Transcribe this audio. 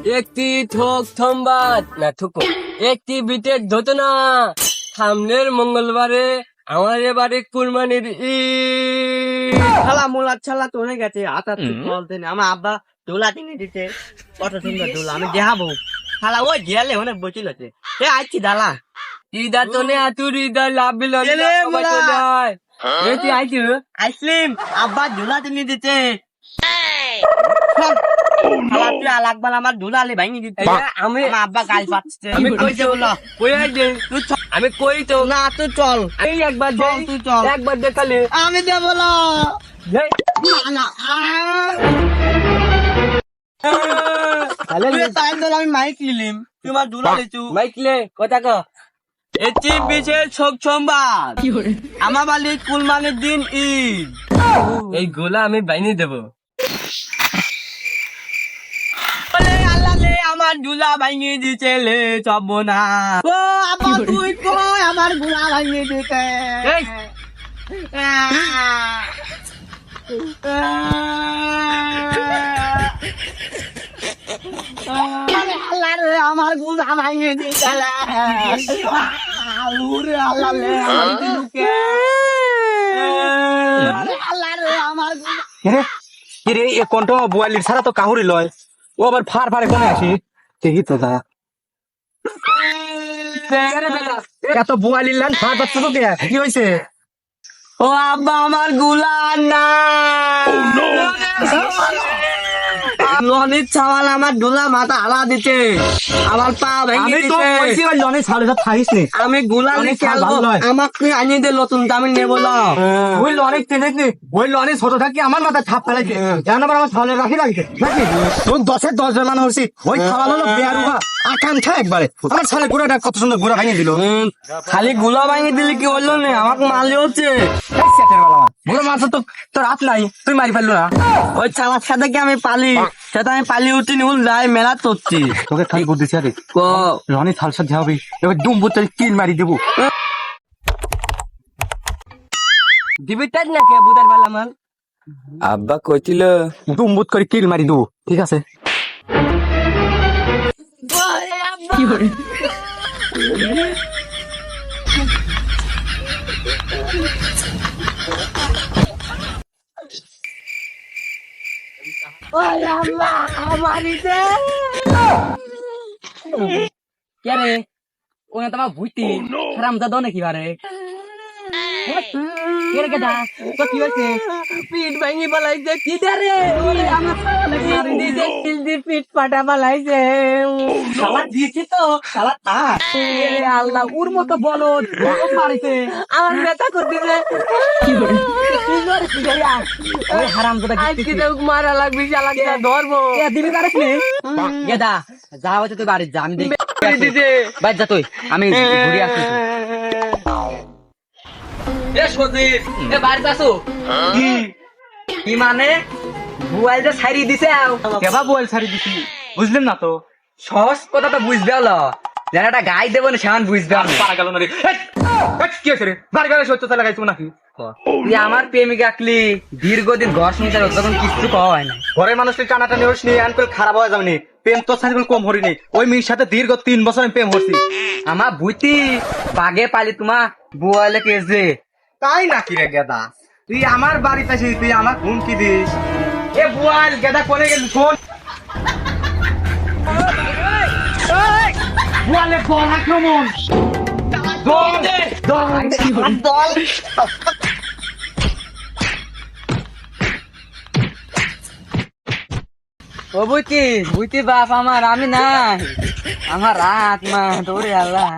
একটি ঠোক থম্বাত না ঠুকো একটি বিটের ধতনা সামনের মঙ্গলবারে আমার এবারে কুরবানির ঈদ। শালা মোলা ছালা তো হয়ে গেছে আতার বলতে আমার আব্বা দোলা কিনে দিতে কত সুন্দর দোলা আমি দেখাবো শালা ওই গেলে অনেক বচিল আছে এ আইছি দালা ঈদা তো নে আতুর ঈদা লাভ বিল এলে মোলা। তুই আইছি আইসলিম আব্বা দোলা কিনে দিতে শালা তুই আলাকবার আমার দোলা আলে ভাঙি দিতে আমি আমার আব্বা গাল পাচ্ছে আমি কইছে বলো কই আইছে তুই চল আমি কই তো না তুই চল এই একবার চল, দেই তুই চল। একবার দেখালে আমি দেবো না দেই না তাহলে তুই টাইম দিল আমি মাইক নিলিম তোমার দোলা লিচু মাইকলে কথা কো এটি বিশেষ সোমবার আমার বাড়ি কুরবানির দিন ঈদ এই গোলা আমি বাইনি দেব। বলে আল্লাহ লে আমার দুলা ভাঙিয়ে দিছে লে চব না ও আব্বা তুই কই আমার গুলা ভাঙিয়ে দিতে এই। আল্লাহ রে আমার গুলা ভাঙিয়ে দিছে লে ওরে আল্লাহ লে আমার দিলুকে আল্লাহ রে আমার গুলা কিরে এ কণ্ঠ বুয়ালির ছাড়া তো কাহুরি লয় ও আবার ফার ফারে কোনে আসি ঠিকই তো দা এত বুয়ালির লান ফার পাচ্ছ তো কে কি হয়েছে ও আব্বা আমার গুলা না লনির চাওয়াল আমার দুলা মাথা হালা দিতে আমার পা ভেঙে আমি তো দিতে কইছি ওই লনে ছাড়ে যা থাইস নি আমি গুলা অনেক খেলবো ভালো নয়। আমাকে আনিয়ে দে নতুন আমি নেবো না ওই লনে টেনে নি ওই লনে ছোট থাকি আমার মাথা ছাপ ফেলাইছে জান আমার আমার ছালে রাখি রাখি নাকি তোর 10 জন মানুষ হইছি ওই খাওয়া হলো বেয়ারুহা আকাঙ্ক্ষা একবারে আমার ছালে গুড়াটা কত সুন্দর গুড়া ভাঙিয়ে দিল খালি গুলা ভাঙে দিলে কি হলো না আমাকে মারলে হচ্ছে এই সেটের বেলা বলে মাছ তো তোর হাত নাই তুই মারি ফেললো না ওই চালার সাথে কি আমি পালি সেটা আমি পালি উঠিনি উল যাই মেলা করছি তোকে খালি বুদ্ধি আছে রনি থালসা যাবি এবার দুম বুতে কিল মারি দেবো দিবি তাই না কে বুদার বেলা মান আব্বা কইছিল দুম বুত করে কিল মারি দেবো ঠিক আছে কে রে ওনা তোমার ভুইতি হারাম দাদা নাকি বারে কে রে কেডা তো কি হইছে পিট ভাঙি বলাইছে কি রে ওরে আমার সামনে মারি দিছে কিল দি পিট পাটা বলাইছে শালা দিছি তো শালা তা আল্লাহ ওর মতো বলো মারিছে আমার নেতা করে দিছে কি করে কি করে ওই হারাম দাদা আজকে তো মারা লাগবে শালা কে ধরবো এ দিবি পারিস নি গেদা যা হচ্ছে তুই বাড়ি যা আমি দেখি বাইর যা তুই আমি ঘুরে আসছি এ সজীব এ বাড়িতে আসো কি মানে বুয়াল যে ছাড়ি দিছে কেবা বল ছাড়ি দিছি বুঝলেন না তো সহজ কথা তো বুঝবে হলো যেন একটা গাই দেবো না সেমন বুঝবে হলো পারা গেল না রে কি আছে রে বাড়ি গেলে সত্য তাহলে গাইছো নাকি তুই আমার প্রেমিক আঁকলি দীর্ঘদিন ঘর সংসার হতো, তখন কিছু পাওয়া হয় না ঘরের মানুষকে টানাটানি হইস নি আনকল খারাপ হয়ে যাবনি প্রেম তোর সাথে কম হরিনি ওই মেয়ের সাথে দীর্ঘ 3 বছর আমি প্রেম হরছি আমার বুইতি বাগে পালি তোমার বুয়ালে কেছে তাই নাকি রে গেদা তুই আমার বাড়িতে আসিস তুই আমার হুমকি দিস এ বুয়াল গেদা কোনে গেল শোন বুয়ালে বল আক্রমণ দল ও বুইতি বুইতি বাপ আমার আমি নাই আমার রাত মা তোরে আল্লাহ